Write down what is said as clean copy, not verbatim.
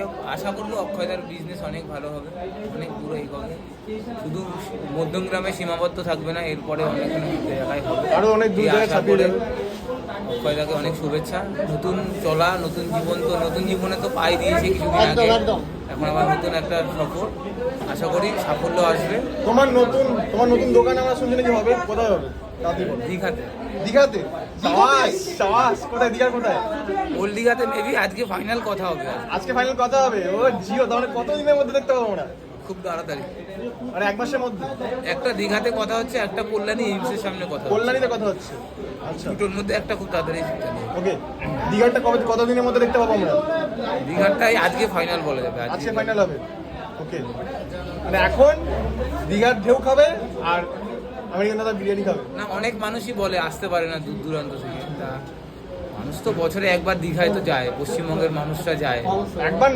হোক আশা করবো অক্ষয়দার বিজনেস অনেক ভালো হবে, অনেক দূরে এগোবে, শুধু মধ্যমগ্রামে সীমাবদ্ধ থাকবে না, এরপরে অনেক জায়গায় হবে, আরো অনেক দূর জায়গায় ছাপিয়ে যাবে। অক্ষয়দাকে অনেক শুভেচ্ছা, নতুন চলা, নতুন জীবন, তো নতুন জীবনে তো পাই দিয়েছে কিছুদিন আগে, এখন আবার নতুন একটা সফর, আশা করি সাফল্য আসবে। তোমার নতুন দোকান আমরা শুনছি নাকি হবে, কোথায় হবে? দীঘাতে। দীঘাতে? সাবাস সাবাস। কোথায়? দীঘার কোথায়? ওল্ড দীঘাতে মেবি আজকে ফাইনাল কথা হবে, আজকে ফাইনাল কথা হবে। ও জিও, তাহলে কত দিনের মধ্যে দেখতে পাবো আমরা? খুব তাড়াতাড়ি, মানে 1 মাসের মধ্যে? একটা দীঘাতে কথা হচ্ছে, একটা কল্যাণী এইমসের সামনে কথা হচ্ছে, কল্যাণীতে কথা হচ্ছে। আচ্ছা দুটোর মধ্যে একটা খুব তাড়াতাড়ি। ওকে, দীঘারটা কত দিনের মধ্যে দেখতে পাবো আমরা? দীঘাটাই আজকে ফাইনাল বলা যাবে, আজকে ফাইনাল হবে। ওকে, মানে এখন দীঘার ঢেউ খাবে আর আমেরিকান দাদা বিরিয়ানি খাবে। না, অনেক মানুষই বলে আসতে পারে না দূর দূরান্ত থেকে, তা মানুষ তো বছরে একবার দীঘায় তো যায়, পশ্চিমবঙ্গের মানুষরা যায়। একবার না,